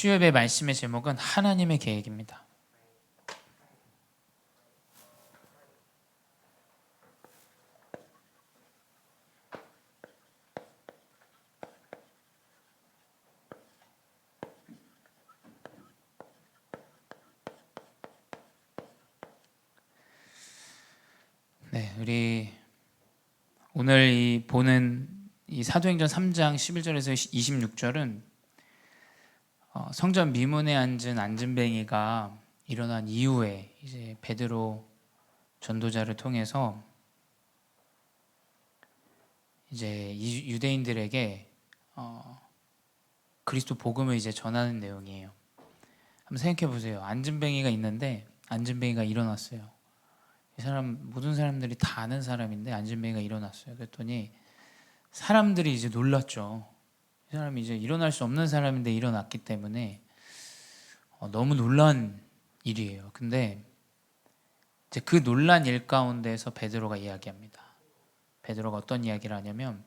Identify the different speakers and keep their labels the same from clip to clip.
Speaker 1: 수요예배 말씀의 제목은 하나님의 계획입니다. 네, 우리 오늘 보는 이 사도행전 3장 11절에서 26절은 성전 미문에 앉은 안진뱅이가 일어난 이후에 이제 베드로 전도자를 통해서 이제 유대인들에게 그리스도 복음을 이제 전하는 내용이에요. 한번 생각해 보세요. 안진뱅이가 있는데 안진뱅이가 일어났어요. 이 사람 모든 사람들이 다 아는 사람인데 안진뱅이가 일어났어요. 그랬더니 사람들이 이제 놀랐죠. 이 사람이 이제 일어날 수 없는 사람인데 일어났기 때문에 너무 놀란 일이에요. 근데 이제 그 놀란 일 가운데서 베드로가 이야기합니다. 베드로가 어떤 이야기를 하냐면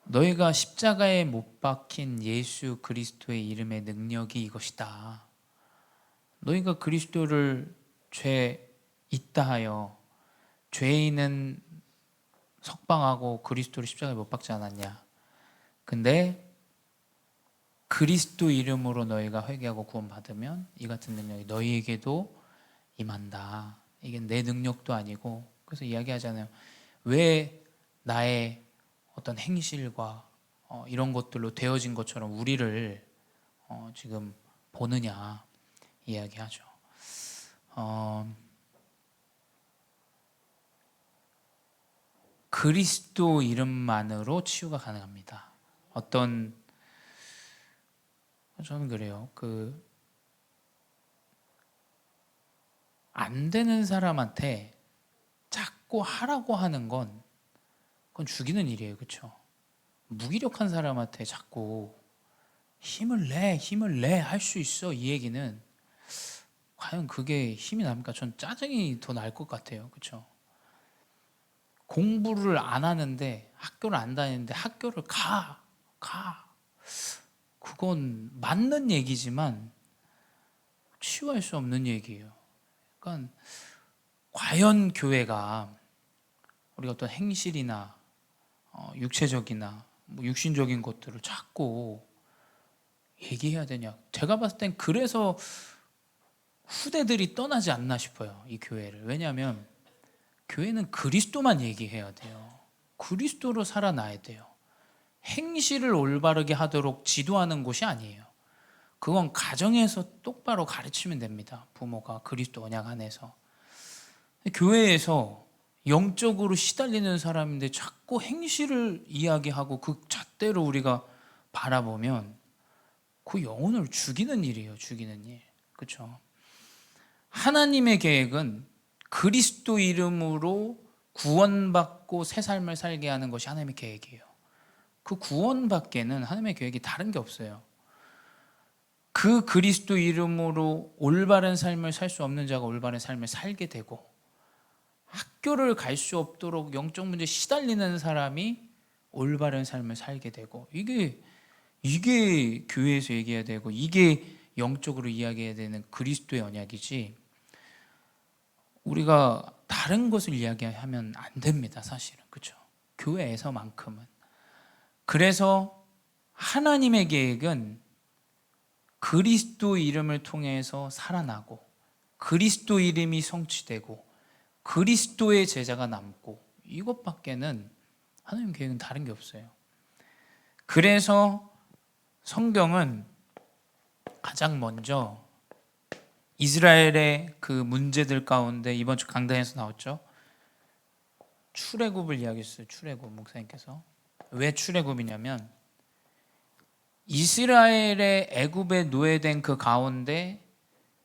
Speaker 1: 너희가 십자가에 못 박힌 예수 그리스도의 이름의 능력이 이것이다. 너희가 그리스도를 죄 있다 하여 죄인은 석방하고 그리스도를 십자가에 못 박지 않았냐. 근데 그리스도 이름으로 너희가 회개하고 구원받으면 이 같은 능력이 너희에게도 임한다. 이게 내 능력도 아니고, 그래서 이야기하잖아요. 왜 나의 어떤 행실과 이런 것들로 되어진 것처럼 우리를 지금 보느냐 이야기하죠. 그리스도 이름만으로 치유가 가능합니다. 저는 그래요. 안 되는 사람한테 자꾸 하라고 하는 건 그건 죽이는 일이에요. 그렇죠? 무기력한 사람한테 자꾸 힘을 내 할 수 있어 이 얘기는 과연 그게 힘이 납니까? 전 짜증이 더 날 것 같아요. 그렇죠? 공부를 안 하는데 학교를 안 다니는데 학교를 가 그건 맞는 얘기지만 치유할 수 없는 얘기예요. 그러니까 과연 교회가 우리가 어떤 행실이나 육체적이나 육신적인 것들을 자꾸 얘기해야 되냐. 제가 봤을 땐 그래서 후대들이 떠나지 않나 싶어요. 이 교회를. 왜냐하면 교회는 그리스도만 얘기해야 돼요. 그리스도로 살아나야 돼요. 행실을 올바르게 하도록 지도하는 곳이 아니에요. 그건 가정에서 똑바로 가르치면 됩니다. 부모가 그리스도 언약 안에서. 교회에서 영적으로 시달리는 사람인데 자꾸 행실을 이야기하고 그 잣대로 우리가 바라보면 그 영혼을 죽이는 일이에요. 죽이는 일. 그렇죠? 하나님의 계획은 그리스도 이름으로 구원받고 새 삶을 살게 하는 것이 하나님의 계획이에요. 그 구원받기에는 하나님의 계획이 다른 게 없어요. 그 그리스도 이름으로 올바른 삶을 살 수 없는 자가 올바른 삶을 살게 되고, 학교를 갈 수 없도록 영적 문제에 시달리는 사람이 올바른 삶을 살게 되고, 이게 교회에서 얘기해야 되고 이게 영적으로 이야기해야 되는 그리스도의 언약이지, 우리가 다른 것을 이야기하면 안 됩니다. 사실은. 그렇죠? 교회에서만큼은. 그래서 하나님의 계획은 그리스도 이름을 통해서 살아나고 그리스도 이름이 성취되고 그리스도의 제자가 남고, 이것밖에는 하나님 계획은 다른 게 없어요. 그래서 성경은 가장 먼저 이스라엘의 그 문제들 가운데 이번 주 강단에서 나왔죠. 출애굽을 이야기했어요. 출애굽 목사님께서. 왜 출애굽이냐면 이스라엘의 애굽에 노예된 그 가운데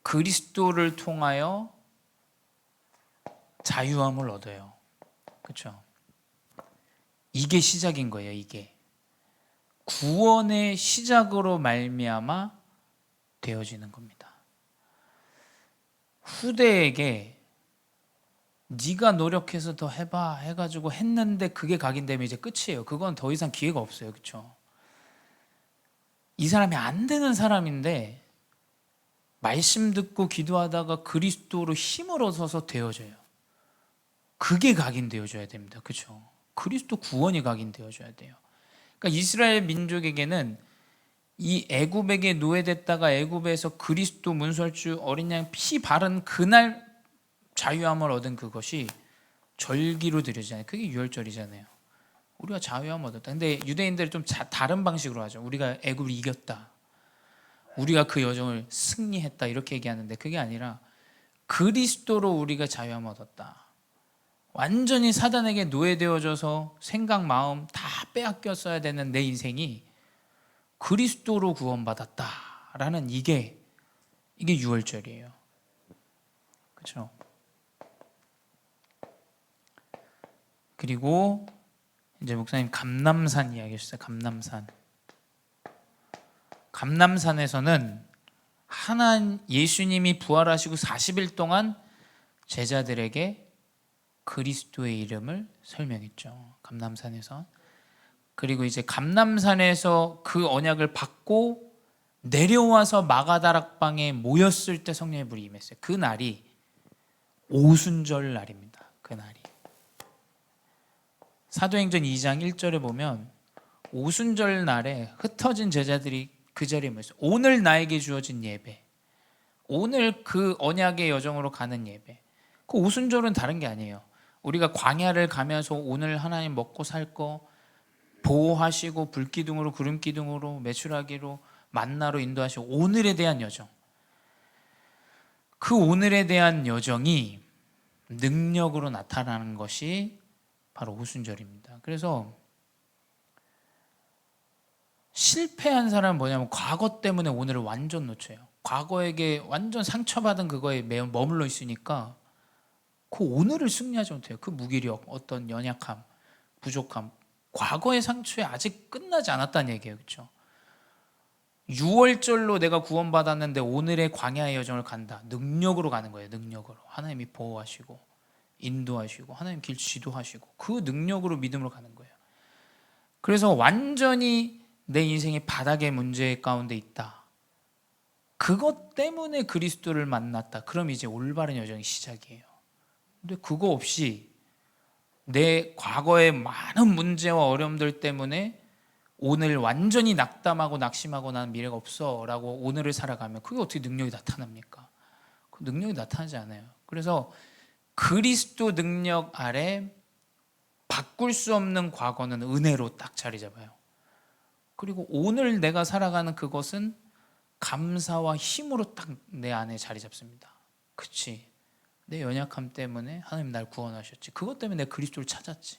Speaker 1: 그리스도를 통하여 자유함을 얻어요. 그렇죠? 이게 시작인 거예요. 이게 구원의 시작으로 말미암아 되어지는 겁니다. 후대에게 네가 노력해서 더 해봐 해가지고 했는데 그게 각인되면 이제 끝이에요. 그건 더 이상 기회가 없어요. 그렇죠? 이 사람이 안 되는 사람인데 말씀 듣고 기도하다가 그리스도로 힘을 얻어서 되어져요. 그게 각인되어져야 됩니다. 그렇죠? 그리스도 구원이 각인되어져야 돼요. 그러니까 이스라엘 민족에게는 이 애굽에게 노예됐다가 애굽에서 그리스도 문설주 어린 양 피 바른 그날 자유함을 얻은 그것이 절기로 드려지잖아요. 그게 유월절이잖아요. 우리가 자유함을 얻었다. 근데 유대인들은 좀 다른 방식으로 하죠. 우리가 애굽을 이겼다. 우리가 그 여정을 승리했다. 이렇게 얘기하는데 그게 아니라 그리스도로 우리가 자유함을 얻었다. 완전히 사단에게 노예되어져서 생각, 마음 다 빼앗겼어야 되는 내 인생이 그리스도로 구원받았다라는 이게 유월절이에요. 그렇죠? 그리고 이제 목사님 감람산 이야기 하셨어요. 감람산에서는 예수님이 부활하시고 40일 동안 제자들에게 그리스도의 이름을 설명했죠. 감람산에서. 그리고 이제 감람산에서 그 언약을 받고 내려와서 마가다락방에 모였을 때 성령의 불이 임했어요. 그 날이 오순절 날입니다. 그 날이. 사도행전 2장 1절에 보면 오순절 날에 흩어진 제자들이 그 자리에 모였어요. 오늘 나에게 주어진 예배, 오늘 그 언약의 여정으로 가는 예배. 그 오순절은 다른 게 아니에요. 우리가 광야를 가면서 오늘 하나님 먹고 살 거 보호하시고 불기둥으로 구름기둥으로 메추라기로 만나로 인도하시고 오늘에 대한 여정, 그 오늘에 대한 여정이 능력으로 나타나는 것이 바로 오순절입니다. 그래서 실패한 사람은 뭐냐면 과거 때문에 오늘을 완전 놓쳐요. 과거에게 완전 상처받은 그거에 매우 머물러 있으니까 그 오늘을 승리하지 못해요. 그 무기력, 어떤 연약함, 부족함, 과거의 상처에 아직 끝나지 않았다는 얘기예요. 그렇죠? 6월절로 내가 구원받았는데 오늘의 광야의 여정을 간다. 능력으로 가는 거예요. 능력으로. 하나님이 보호하시고 인도하시고 하나님 길 지도하시고 그 능력으로 믿음으로 가는 거예요. 그래서 완전히 내 인생의 바닥의 문제 가운데 있다. 그것 때문에 그리스도를 만났다. 그럼 이제 올바른 여정이 시작이에요. 근데 그거 없이 내 과거의 많은 문제와 어려움들 때문에 오늘 완전히 낙담하고 낙심하고 난 미래가 없어 라고 오늘을 살아가면 그게 어떻게 능력이 나타납니까? 그 능력이 나타나지 않아요. 그래서 그리스도 능력 아래 바꿀 수 없는 과거는 은혜로 딱 자리 잡아요. 그리고 오늘 내가 살아가는 그것은 감사와 힘으로 딱 내 안에 자리 잡습니다. 그치, 내 연약함 때문에 하나님 날 구원하셨지. 그것 때문에 내가 그리스도를 찾았지.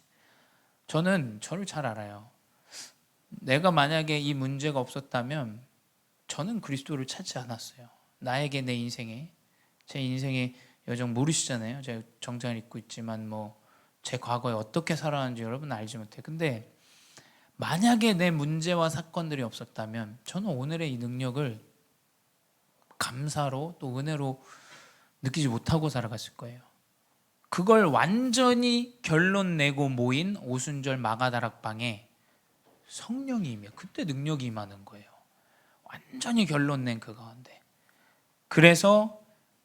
Speaker 1: 저는 저를 잘 알아요. 내가 만약에 이 문제가 없었다면 저는 그리스도를 찾지 않았어요. 나에게 내 인생에, 제 인생의 여정 모르시잖아요. 제가 정장을 입고 있지만 제 과거에 어떻게 살아왔는지 여러분 알지 못해요. 근데 만약에 내 문제와 사건들이 없었다면 저는 오늘의 이 능력을 감사로 또 은혜로 느끼지 못하고 살아갔을 거예요. 그걸 완전히 결론 내고 모인 오순절 마가다락방에 성령이 임해 그때 능력이 임하는 거예요. 완전히 결론 낸 그 가운데. 그래서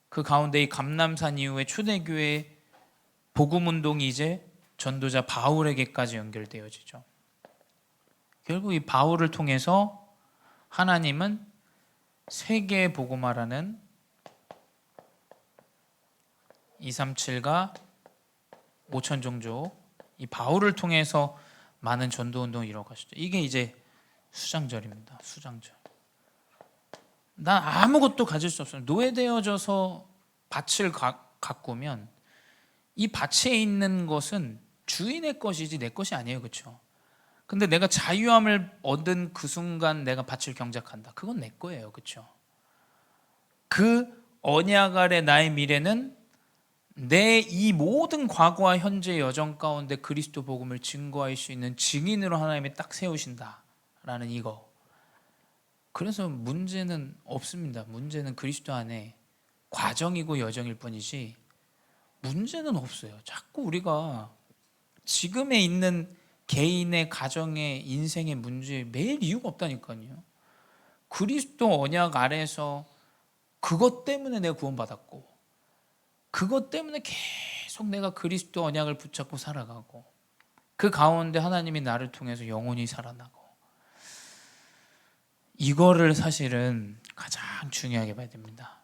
Speaker 1: 그 가운데 이 감람산 이후에 초대교회 복음운동이 이제 전도자 바울에게까지 연결되어지죠. 결국 이 바울을 통해서 하나님은 세계에 복음하라는 237과 5천 종족 이 바울을 통해서 많은 전도운동을 이뤄가시죠. 이게 이제 수장절입니다. 수장절. 난 아무것도 가질 수 없어요. 노예되어져서 밭을 가꾸면 이 밭에 있는 것은 주인의 것이지 내 것이 아니에요. 그렇죠? 근데 내가 자유함을 얻은 그 순간 내가 밭을 경작한다. 그건 내 거예요. 그렇죠? 그 언약 아래 나의 미래는 내 이 모든 과거와 현재의 여정 가운데 그리스도 복음을 증거할 수 있는 증인으로 하나님이 딱 세우신다라는 이거. 그래서 문제는 없습니다. 문제는 그리스도 안에 과정이고 여정일 뿐이지 문제는 없어요. 자꾸 우리가 지금에 있는 개인의 가정의 인생의 문제에 매일 이유가 없다니까요. 그리스도 언약 아래에서 그것 때문에 내가 구원받았고, 그것 때문에 계속 내가 그리스도 언약을 붙잡고 살아가고, 그 가운데 하나님이 나를 통해서 영원히 살아나고, 이거를 사실은 가장 중요하게 봐야 됩니다.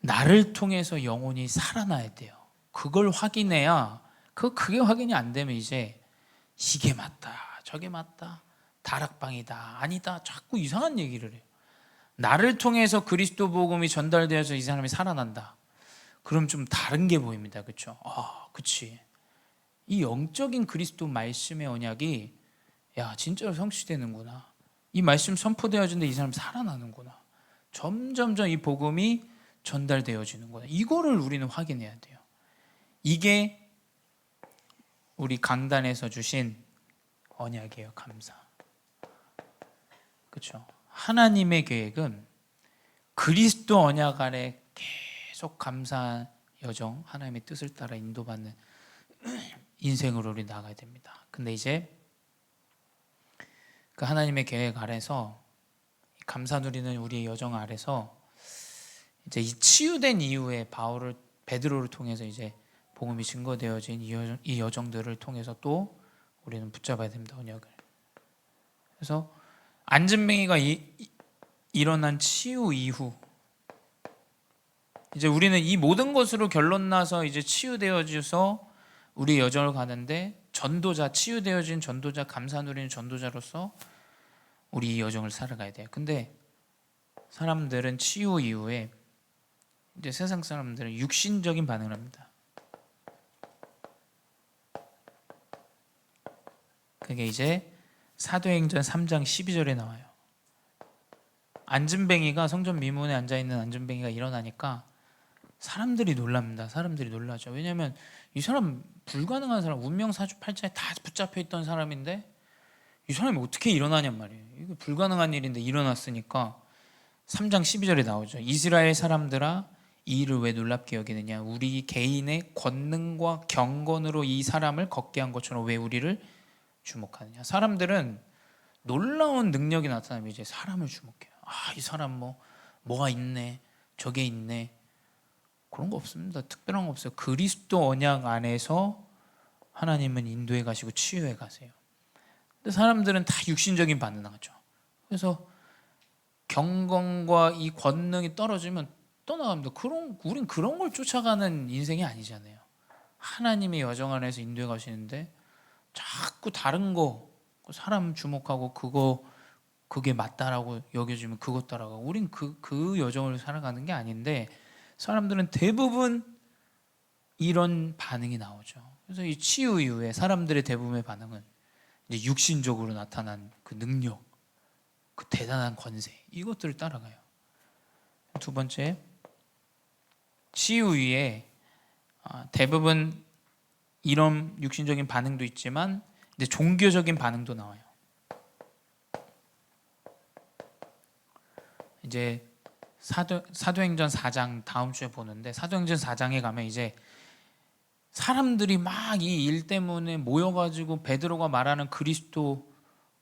Speaker 1: 나를 통해서 영혼이 살아나야 돼요. 그걸 확인해야, 그게 확인이 안 되면 이제 이게 맞다, 저게 맞다, 다락방이다, 아니다, 자꾸 이상한 얘기를 해요. 나를 통해서 그리스도 복음이 전달되어서 이 사람이 살아난다. 그럼 좀 다른 게 보입니다. 그렇죠? 그치. 이 영적인 그리스도 말씀의 언약이 야 진짜로 성취되는구나. 이 말씀 선포되어지는데 이 사람이 살아나는구나. 점점점 이 복음이 전달되어지는구나. 이거를 우리는 확인해야 돼요. 이게 우리 강단에서 주신 언약이에요. 감사. 그렇죠? 하나님의 계획은 그리스도 언약 아래 계속 감사한 여정, 하나님의 뜻을 따라 인도받는 인생으로 우리 나가야 됩니다. 근데 이제 그 하나님의 계획 아래서 감사 누리는 우리의 여정 아래서 이제 이 치유된 이후에 베드로를 통해서 이제 복음이 증거되어진 이 여정들을 통해서 또 우리는 붙잡아야 됩니다. 언약을. 그래서 안진뱅이가 일어난 치유 이후 이제 우리는 이 모든 것으로 결론 나서 이제 치유되어져서 우리의 여정을 가는데 전도자, 치유되어진 전도자, 감사 누리는 전도자로서 우리 이 여정을 살아가야 돼요. 근데 사람들은 치유 이후에 이제 세상 사람들은 육신적인 반응을 합니다. 그게 이제 사도행전 3장 12절에 나와요. 안진뱅이가 성전 미문에 앉아있는 안진뱅이가 일어나니까 사람들이 놀랍니다. 사람들이 놀라죠. 왜냐하면 이 사람 불가능한 사람, 운명 사주팔자에 다 붙잡혀 있던 사람인데 이 사람이 어떻게 일어나냔 말이에요. 이거 불가능한 일인데 일어났으니까 3장 12절에 나오죠. 이스라엘 사람들아 이 일을 왜 놀랍게 여기느냐. 우리 개인의 권능과 경건으로 이 사람을 걷게 한 것처럼 왜 우리를 주목하느냐. 사람들은 놀라운 능력이 나타나면 이제 사람을 주목해요. 이 사람 뭐가 있네, 저게 있네. 그런 거 없습니다. 특별한 거 없어요. 그리스도 언약 안에서 하나님은 인도해 가시고 치유해 가세요. 근데 사람들은 다 육신적인 반응하죠. 그래서 경건과 이 권능이 떨어지면 떠나갑니다. 우린 그런 걸 쫓아가는 인생이 아니잖아요. 하나님의 여정 안에서 인도해 가시는데 자꾸 다른 거 사람 주목하고 그게 맞다라고 여겨지면 그것 따라가고 우린 그 여정을 살아가는 게 아닌데 사람들은 대부분 이런 반응이 나오죠. 그래서 이 치유 이후에 사람들의 대부분의 반응은 이제 육신적으로 나타난 그 능력, 그 대단한 권세 이것들을 따라가요. 두 번째, 치유 후에 대부분 이런 육신적인 반응도 있지만 이제 종교적인 반응도 나와요. 이제 사도행전 4장 다음 주에 보는데 사도행전 4장에 가면 이제 사람들이 막 이 일 때문에 모여가지고 베드로가 말하는 그리스도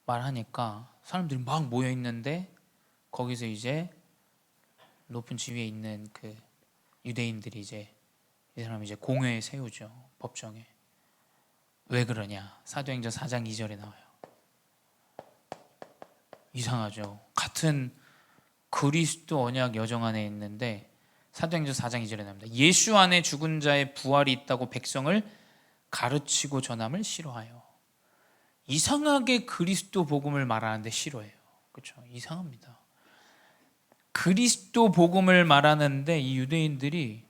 Speaker 1: 말하니까 사람들이 막 모여 있는데 거기서 이제 높은 지위에 있는 그 유대인들이 이제 이 사람 이제 공회에 세우죠. 법정에. 왜 그러냐? 사도행전 4장 2절에 나와요. 이상하죠. 같은 그리스도 언약 여정 안에 있는데 사도행전 4장 2절에 나옵니다. 예수 안에 죽은 자의 부활이 있다고 백성을 가르치고 전함을 싫어하여. 이상하게 그리스도 복음을 말하는데 싫어해요. 그렇죠? 이상합니다. 그리스도 복음을 말하는데 이 유대인들이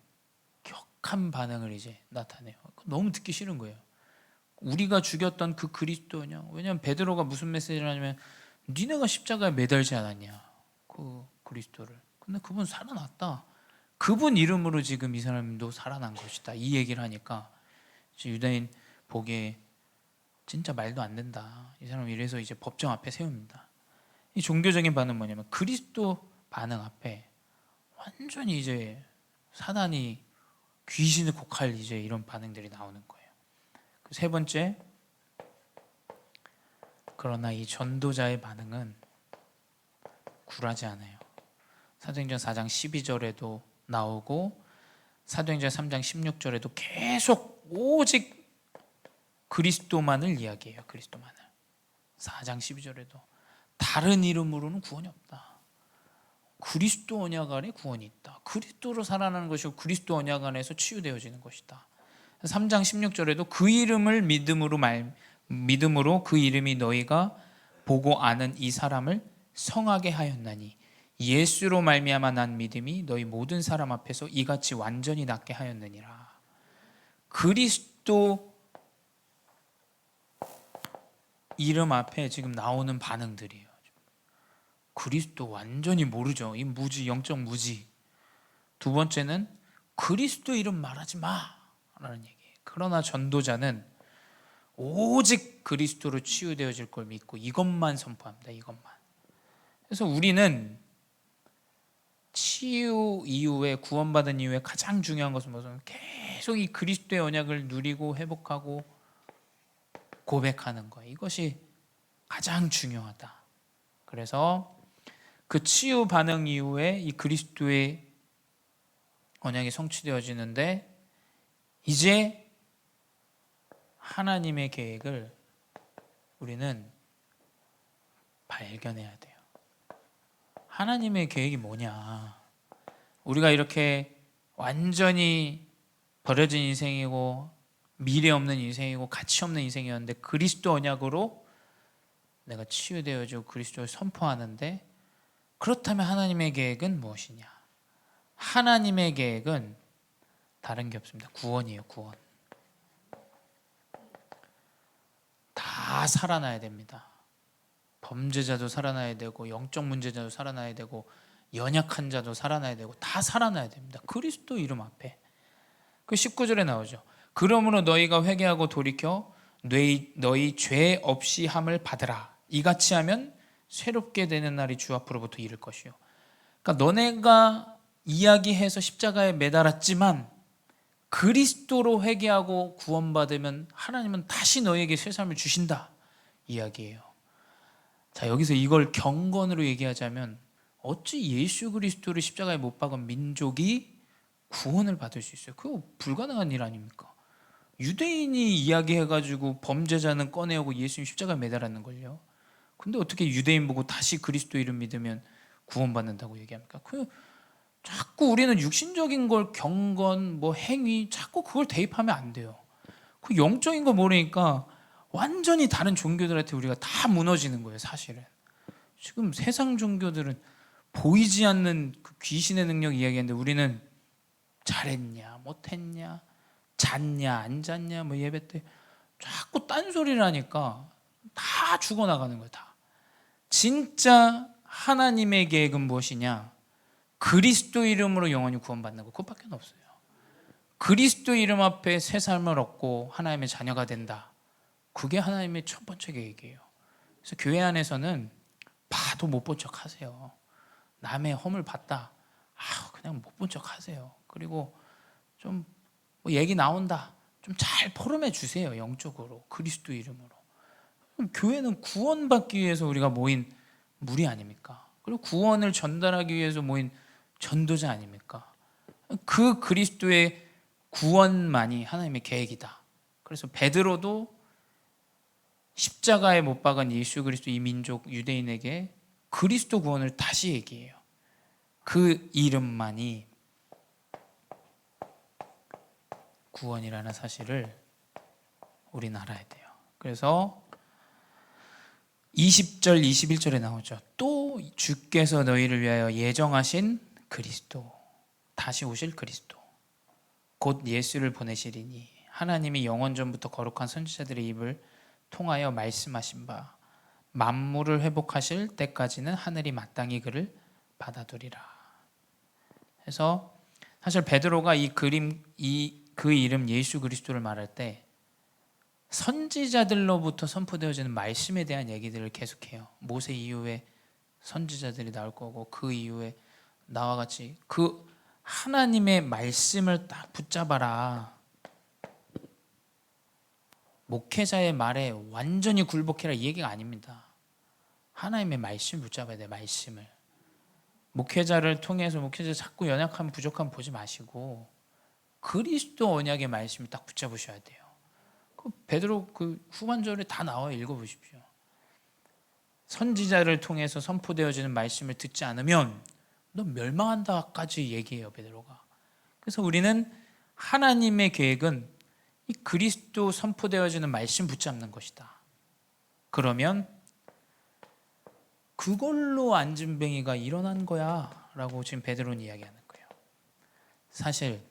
Speaker 1: 격한 반응을 이제 나타내요. 너무 듣기 싫은 거예요. 우리가 죽였던 그 그리스도냐? 왜냐하면 베드로가 무슨 메시지를 하냐면 니네가 십자가에 매달지 않았냐? 그 그리스도를. 근데 그분 살아났다. 그분 이름으로 지금 이 사람도 살아난 것이다. 이 얘기를 하니까 유대인 보기에 진짜 말도 안 된다. 이 사람 이래서 이제 법정 앞에 세웁니다. 이 종교적인 반응은 뭐냐면 그리스도 반응 앞에 완전히 이제 사단이 귀신을 곡할 이제 이런 반응들이 나오는 거예요. 세 번째, 그러나 이 전도자의 반응은 굴하지 않아요. 사도행전 4장 12절에도 나오고 사도행전 3장 16절에도 계속 오직 그리스도만을 이야기해요. 그리스도만을. 4장 12절에도 다른 이름으로는 구원이 없다. 그리스도 언약 안에 구원이 있다. 그리스도로 살아나는 것이고 그리스도 언약 안에서 치유되어지는 것이다. 3장 16절에도 그 이름을 믿음으로 그 이름이 너희가 보고 아는 이 사람을 성하게 하였나니 예수로 말미암아 난 믿음이 너희 모든 사람 앞에서 이같이 완전히 낫게 하였느니라. 그리스도 이름 앞에 지금 나오는 반응들이에요. 그리스도 완전히 모르죠. 이 무지, 영적 무지. 두 번째는 그리스도 이름 말하지 마라는 얘기예요. 그러나 전도자는 오직 그리스도로 치유되어질 걸 믿고 이것만 선포합니다. 이것만. 그래서 우리는 치유 이후에, 구원받은 이후에 가장 중요한 것은 무슨? 계속 이 그리스도의 언약을 누리고 회복하고 고백하는 거예요. 이것이 가장 중요하다. 그래서 그 치유 반응 이후에 이 그리스도의 언약이 성취되어지는데 이제 하나님의 계획을 우리는 발견해야 돼요. 하나님의 계획이 뭐냐? 우리가 이렇게 완전히 버려진 인생이고 미래 없는 인생이고 가치 없는 인생이었는데 그리스도 언약으로 내가 치유되어지고 그리스도를 선포하는데, 그렇다면 하나님의 계획은 무엇이냐? 하나님의 계획은 다른 게 없습니다. 구원이에요. 구원. 다 살아나야 됩니다. 범죄자도 살아나야 되고 영적 문제자도 살아나야 되고 연약한 자도 살아나야 되고 다 살아나야 됩니다. 그리스도 이름 앞에. 그 19절에 나오죠. 그러므로 너희가 회개하고 돌이켜 너희 죄 없이 함을 받으라. 이같이 하면 새롭게 되는 날이 주 앞으로부터 이를 것이요. 그러니까 너네가 이야기해서 십자가에 매달았지만 그리스도로 회개하고 구원받으면 하나님은 다시 너에게 새 삶을 주신다 이야기예요. 자, 여기서 이걸 경건으로 얘기하자면 어찌 예수 그리스도를 십자가에 못 박은 민족이 구원을 받을 수 있어요? 그거 불가능한 일 아닙니까? 유대인이 이야기해가지고 범죄자는 꺼내오고 예수님 십자가에 매달았는 걸요. 근데 어떻게 유대인 보고 다시 그리스도 이름 믿으면 구원받는다고 얘기합니까? 자꾸 우리는 육신적인 걸 경건, 행위, 자꾸 그걸 대입하면 안 돼요. 그 영적인 거 모르니까 완전히 다른 종교들한테 우리가 다 무너지는 거예요, 사실은. 지금 세상 종교들은 보이지 않는 그 귀신의 능력 이야기하는데 우리는 잘했냐, 못했냐, 잤냐, 안 잤냐, 예배 때 자꾸 딴소리를 하니까 다 죽어나가는 거예요, 다. 진짜 하나님의 계획은 무엇이냐? 그리스도 이름으로 영원히 구원받는 거, 그것밖에 없어요. 그리스도 이름 앞에 새 삶을 얻고 하나님의 자녀가 된다. 그게 하나님의 첫 번째 계획이에요. 그래서 교회 안에서는 봐도 못 본 척 하세요. 남의 허물 봤다, 그냥 못 본 척 하세요. 그리고 좀 얘기 나온다, 좀 잘 포럼해 주세요. 영적으로, 그리스도 이름으로. 교회는 구원받기 위해서 우리가 모인 무리 아닙니까? 그리고 구원을 전달하기 위해서 모인 전도자 아닙니까? 그 그리스도의 구원만이 하나님의 계획이다. 그래서 베드로도 십자가에 못 박은 예수 그리스도 이 민족 유대인에게 그리스도 구원을 다시 얘기해요. 그 이름만이 구원이라는 사실을 우리는 알아야 돼요. 그래서 20절 21절에 나오죠. 또 주께서 너희를 위하여 예정하신 그리스도, 다시 오실 그리스도, 곧 예수를 보내시리니 하나님이 영원 전부터 거룩한 선지자들의 입을 통하여 말씀하신 바 만물을 회복하실 때까지는 하늘이 마땅히 그를 받아두리라. 그래서 사실 베드로가 그 이름 예수 그리스도를 말할 때 선지자들로부터 선포되어지는 말씀에 대한 얘기들을 계속해요. 모세 이후에 선지자들이 나올 거고 그 이후에 나와 같이 그 하나님의 말씀을 딱 붙잡아라. 목회자의 말에 완전히 굴복해라 이 얘기가 아닙니다. 하나님의 말씀을 붙잡아야 돼. 말씀을. 목회자를 통해서 목회자 자꾸 연약함 부족함 보지 마시고 그리스도 언약의 말씀을 딱 붙잡으셔야 돼요. 그 베드로 그 후반절에 다 나와요. 읽어보십시오. 선지자를 통해서 선포되어지는 말씀을 듣지 않으면 너 멸망한다까지 얘기해요, 베드로가. 그래서 우리는 하나님의 계획은 이 그리스도 선포되어지는 말씀 붙잡는 것이다. 그러면 그걸로 안진뱅이가 일어난 거야 라고 지금 베드로는 이야기하는 거예요. 사실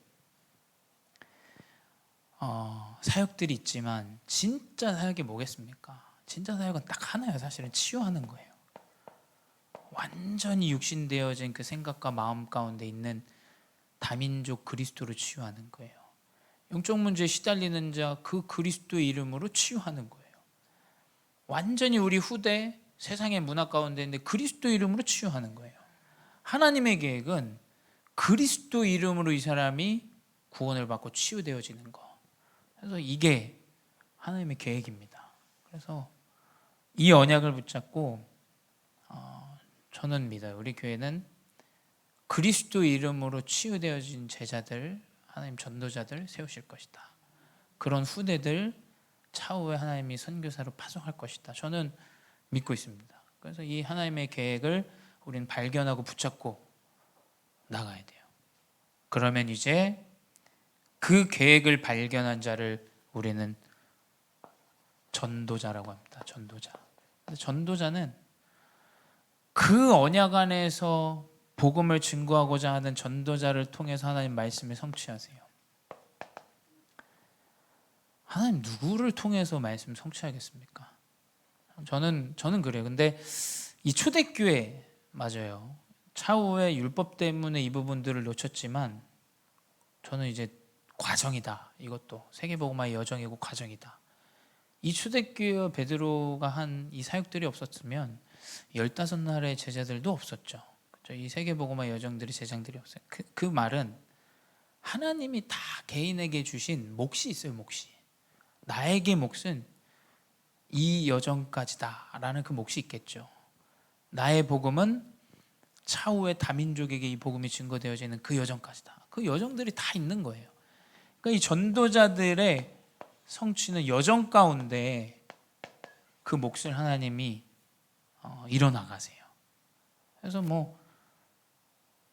Speaker 1: 사역들이 있지만 진짜 사역이 뭐겠습니까? 진짜 사역은 딱 하나예요. 사실은 치유하는 거예요. 완전히 육신되어진 그 생각과 마음 가운데 있는 다민족 그리스도로 치유하는 거예요. 영적 문제에 시달리는 자 그 그리스도의 이름으로 치유하는 거예요. 완전히 우리 후대 세상의 문화 가운데 있는데 그리스도 이름으로 치유하는 거예요. 하나님의 계획은 그리스도 이름으로 이 사람이 구원을 받고 치유되어지는 거. 그래서 이게 하나님의 계획입니다. 그래서 이 언약을 붙잡고 저는 믿어요. 우리 교회는 그리스도 이름으로 치유되어진 제자들, 하나님 전도자들 세우실 것이다. 그런 후대들 차후에 하나님이 선교사로 파송할 것이다. 저는 믿고 있습니다. 그래서 이 하나님의 계획을 우리는 발견하고 붙잡고 나가야 돼요. 그러면 이제 그 계획을 발견한 자를 우리는 전도자라고 합니다. 전도자. 전도자는 그 언약 안에서 복음을 증거하고자 하는 전도자를 통해서 하나님 말씀을 성취하세요. 하나님 누구를 통해서 말씀 성취하겠습니까? 저는 그래요. 근데 이 초대교회 맞아요. 차후에 율법 때문에 이 부분들을 놓쳤지만 저는 이제 과정이다. 이것도 세계복음화의 여정이고 과정이다. 이 초대교회 베드로가 한 이 사역들이 없었으면 15날의 제자들도 없었죠. 그렇죠? 이 세계복음화 여정들이 제장들이 없어요. 그 말은 하나님이 다 개인에게 주신 몫이 있어요. 몫이. 나에게 몫은 이 여정까지다 라는 그 몫이 있겠죠. 나의 복음은 차후에 다민족에게 이 복음이 증거되어지는 그 여정까지다. 그 여정들이 다 있는 거예요. 그러니까 이 전도자들의 성취는 여정 가운데 그 몫을 하나님이 이뤄나가세요. 그래서 뭐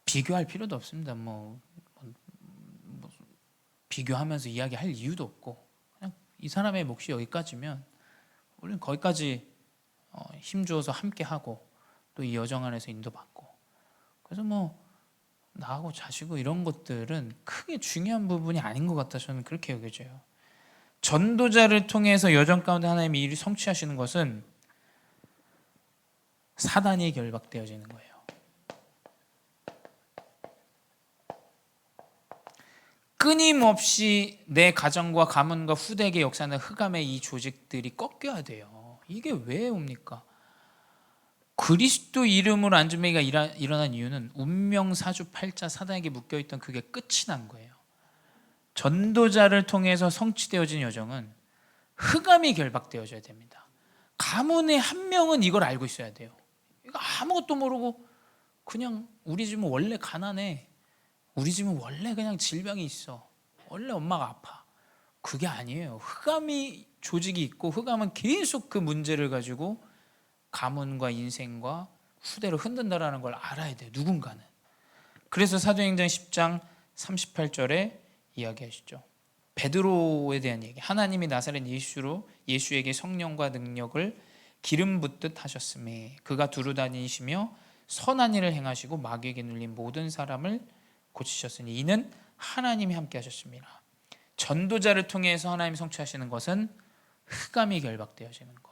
Speaker 1: 비교할 필요도 없습니다. 뭐 비교하면서 이야기할 이유도 없고 그냥 이 사람의 몫이 여기까지면 우리는 거기까지 힘주어서 함께하고 또 이 여정 안에서 인도받고 그래서 뭐 나하고 자시고 이런 것들은 크게 중요한 부분이 아닌 것 같다 저는 그렇게 여겨져요. 전도자를 통해서 여정 가운데 하나님이 일을 성취하시는 것은 사단이 결박되어지는 거예요. 끊임없이 내 가정과 가문과 후대에게 역사하는 흑암의 이 조직들이 꺾여야 돼요. 이게 왜 옵니까? 그리스도 이름으로 안진뱅이가 일어난 이유는 운명 사주팔자 사단에게 묶여있던 그게 끝이 난 거예요. 전도자를 통해서 성취되어진 여정은 흑암이 결박되어져야 됩니다. 가문의 한 명은 이걸 알고 있어야 돼요. 이거 아무것도 모르고 그냥 우리 집은 원래 가난해. 우리 집은 원래 그냥 질병이 있어. 원래 엄마가 아파. 그게 아니에요. 흑암이 조직이 있고 흑암은 계속 그 문제를 가지고 가문과 인생과 후대를 흔든다라는 걸 알아야 돼요. 누군가는. 그래서 사도행전 10장 38절에 이야기하시죠. 베드로에 대한 얘기. 하나님이 나사렛 예수에게 성령과 능력을 기름 붓듯 하셨음에 그가 두루 다니시며 선한 일을 행하시고 마귀에게 눌린 모든 사람을 고치셨으니 이는 하나님이 함께 하셨습니다. 전도자를 통해서 하나님이 성취하시는 것은 흑암이 결박되어지는 것.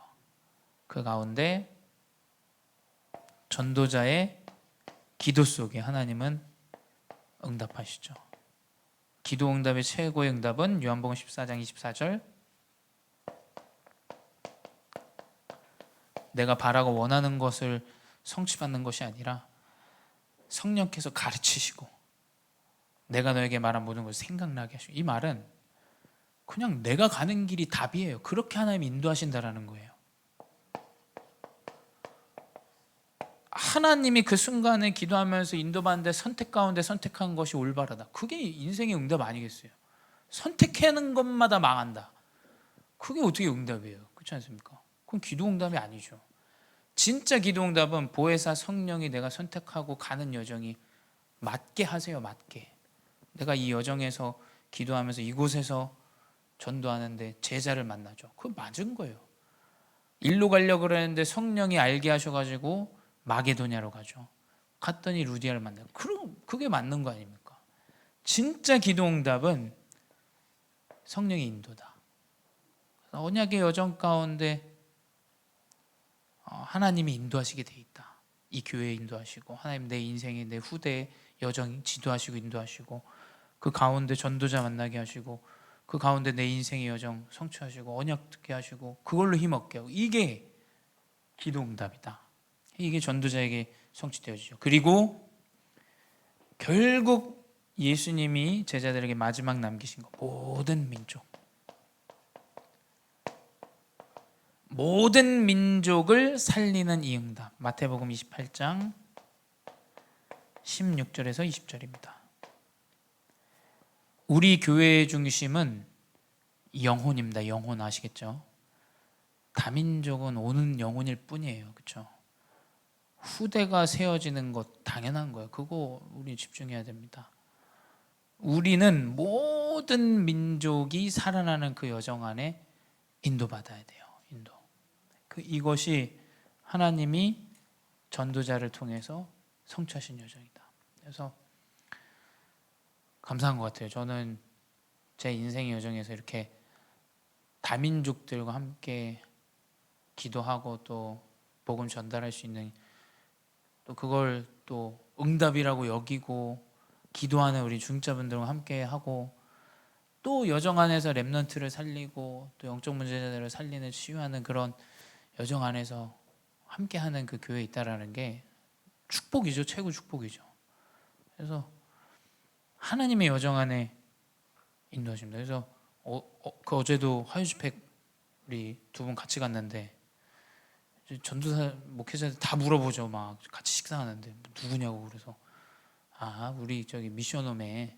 Speaker 1: 그 가운데 전도자의 기도 속에 하나님은 응답하시죠. 기도 응답의 최고의 응답은 요한복음 14장 24절 내가 바라고 원하는 것을 성취받는 것이 아니라 성령께서 가르치시고 내가 너에게 말한 모든 것을 생각나게 하시고 이 말은 그냥 내가 가는 길이 답이에요. 그렇게 하나님이 인도하신다라는 거예요. 하나님이 그 순간에 기도하면서 인도받는데 선택 가운데 선택한 것이 올바르다. 그게 인생의 응답 아니겠어요? 선택하는 것마다 망한다. 그게 어떻게 응답이에요? 그렇지 않습니까? 그건 기도 응답이 아니죠. 진짜 기도 응답은 보혜사 성령이 내가 선택하고 가는 여정이 맞게 하세요. 맞게. 내가 이 여정에서 기도하면서 이곳에서 전도하는데 제자를 만나죠. 그거 맞은 거예요. 일로 가려고 그랬는데 성령이 알게 하셔가지고 마게도냐로 가죠. 갔더니 루디아를 만나요. 그럼 그게 맞는 거 아닙니까? 진짜 기도응답은 성령의 인도다. 언약의 여정 가운데 하나님이 인도하시게 돼 있다. 이 교회에 인도하시고 하나님 내 인생의 내 후대의 여정 지도하시고 인도하시고 그 가운데 전도자 만나게 하시고 그 가운데 내 인생의 여정 성취하시고 언약 듣게 하시고 그걸로 힘없게 하고 이게 기도응답이다. 이게 전도자에게 성취되어지죠. 그리고 결국 예수님이 제자들에게 마지막 남기신 거 모든 민족을 살리는 이 응답. 마태복음 28장 16절에서 20절입니다. 우리 교회의 중심은 영혼입니다. 영혼 아시겠죠? 다민족은 오는 영혼일 뿐이에요. 그렇죠? 후대가 세워지는 것 당연한 거예요. 그거 우리 집중해야 됩니다. 우리는 모든 민족이 살아나는 그 여정 안에 인도받아야 돼요. 인도. 이것이 하나님이 전도자를 통해서 성취하신 여정이다. 그래서 감사한 것 같아요. 저는 제 인생의 여정에서 이렇게 다민족들과 함께 기도하고 또 복음 전달할 수 있는 또 그걸 또 응답이라고 여기고 기도하는 우리 중자분들과 함께 하고 또 여정 안에서 렘넌트를 살리고 또 영적 문제자들을 살리는 치유하는 그런 여정 안에서 함께하는 그 교회에 있다라는 게 축복이죠. 최고 축복이죠. 그래서 하나님의 여정 안에 인도하십니다. 그래서 어제도 화요집회 우리 두 분 같이 갔는데 전도사 목회자들 다 물어보죠. 막 같이 식사하는데 누구냐고. 그래서 우리 저기 미션홈에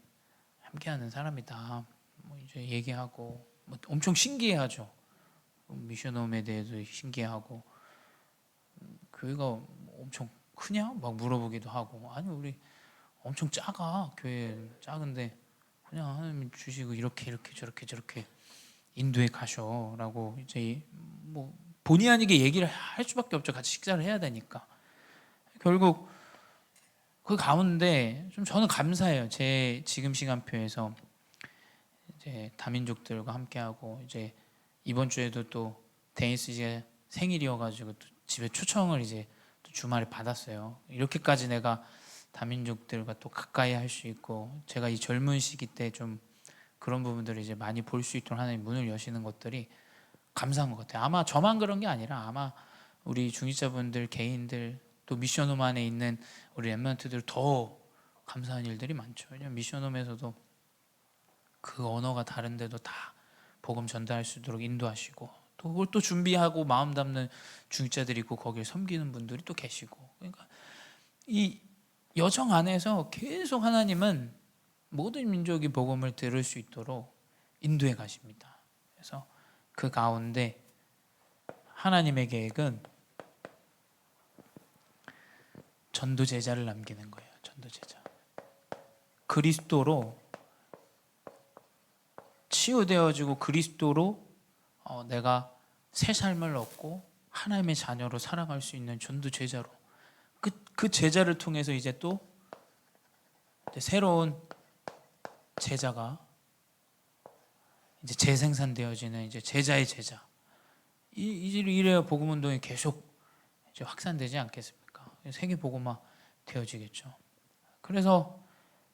Speaker 1: 함께하는 사람이다. 뭐 이제 얘기하고 뭐 엄청 신기해하죠. 미션홈에 대해서 신기해하고 교회가 엄청 크냐? 막 물어보기도 하고 아니 우리 엄청 작아. 교회 작은데 그냥 하나님 주시고 이렇게 저렇게 인도에 가셔라고 이제 뭐 본의 아니게 얘기를 할 수밖에 없죠. 같이 식사를 해야 되니까. 결국 그 가운데 좀 저는 감사해요. 제 지금 시간표에서 이제 다민족들과 함께하고 이제 이번 주에도 또 데니스 씨가 생일이어가지고 또 집에 초청을 이제 또 주말에 받았어요. 이렇게까지 내가 다민족들과 또 가까이 할 수 있고 제가 이 젊은 시기 때 좀 그런 부분들을 이제 많이 볼 수 있도록 하나님 문을 여시는 것들이 감사한 것 같아요. 아마 저만 그런 게 아니라 아마 우리 중직자분들 개인들 또 미션홈 안에 있는 우리 렘넌트들 더 감사한 일들이 많죠. 왜냐하면 미션홈에서도 그 언어가 다른데도 다 복음 전달할 수 있도록 인도하시고 또 그걸 또 준비하고 마음 담는 중직자들이 있고 거기를 섬기는 분들이 또 계시고 그러니까 이 여정 안에서 계속 하나님은 모든 민족이 복음을 들을 수 있도록 인도해 가십니다. 그래서 그 가운데 하나님의 계획은 전도 제자를 남기는 거예요. 전도 제자. 그리스도로 치유되어지고 그리스도로 내가 새 삶을 얻고 하나님의 자녀로 살아갈 수 있는 전도 제자로 그 제자를 통해서 이제 또 새로운 제자가 이제 재생산되어지는 이제 제자의 제자. 이래야 복음 운동이 계속 이제 확산되지 않겠습니까? 세계 복음화 되어지겠죠. 그래서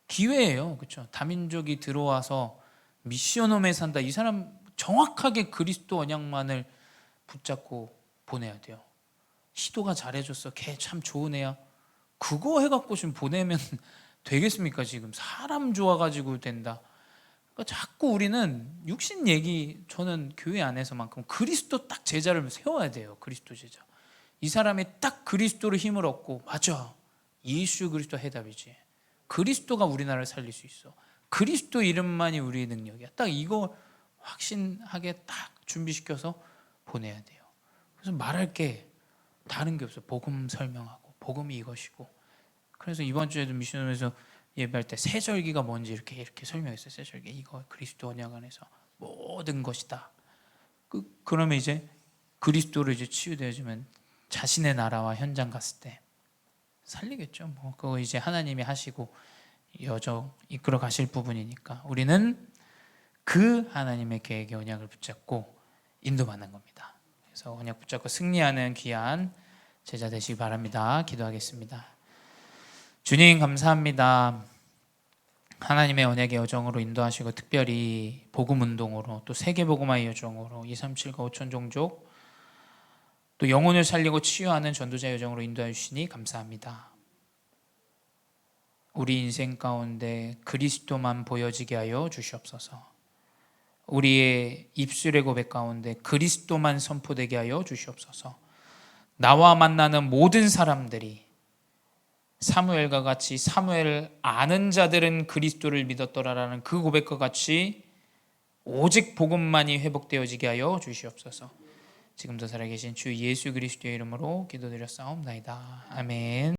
Speaker 1: 기회예요, 그렇죠? 다민족이 들어와서 미션홈에 산다. 이 사람 정확하게 그리스도 언약만을 붙잡고 보내야 돼요. 시도가 잘해줬어. 걔 참 좋은 애야. 그거 해갖고 좀 보내면 되겠습니까? 지금 사람 좋아가지고 된다. 그러니까 자꾸 우리는 육신 얘기 저는 교회 안에서만큼 그리스도 딱 제자를 세워야 돼요. 그리스도 제자. 이 사람이 딱 그리스도로 힘을 얻고, 맞아, 예수 그리스도 해답이지, 그리스도가 우리나라를 살릴 수 있어, 그리스도 이름만이 우리의 능력이야, 딱 이거 확신하게 딱 준비시켜서 보내야 돼요. 그래서 말할 게 다른 게 없어요. 복음 설명하고, 복음이 이것이고. 그래서 이번 주에도 미션홈에서 예배할 때 세절기가 뭔지 이렇게 설명했어요. 세절기, 이거 그리스도 언약 안에서 모든 것이다. 그러면 이제 그리스도로 이제 치유되어지면 자신의 나라와 현장 갔을 때 살리겠죠. 뭐 그거 이제 하나님이 하시고 여정 이끌어 가실 부분이니까 우리는 그 하나님의 계획의 언약을 붙잡고 인도받는 겁니다. 그래서 언약 붙잡고 승리하는 귀한 제자 되시기 바랍니다. 기도하겠습니다. 주님 감사합니다. 하나님의 언약의 여정으로 인도하시고, 특별히 복음 운동으로, 또 세계 복음화의 여정으로 237과 5천 종족, 또 영혼을 살리고 치유하는 전도자 여정으로 인도해 주시니 감사합니다. 우리 인생 가운데 그리스도만 보여지게 하여 주시옵소서. 우리의 입술의 고백 가운데 그리스도만 선포되게 하여 주시옵소서. 나와 만나는 모든 사람들이 사무엘과 같이 사무엘을 아는 자들은 그리스도를 믿었더라라는 그 고백과 같이 오직 복음만이 회복되어지게 하여 주시옵소서. 지금도 살아계신 주 예수 그리스도의 이름으로 기도드렸사옵나이다. 아멘.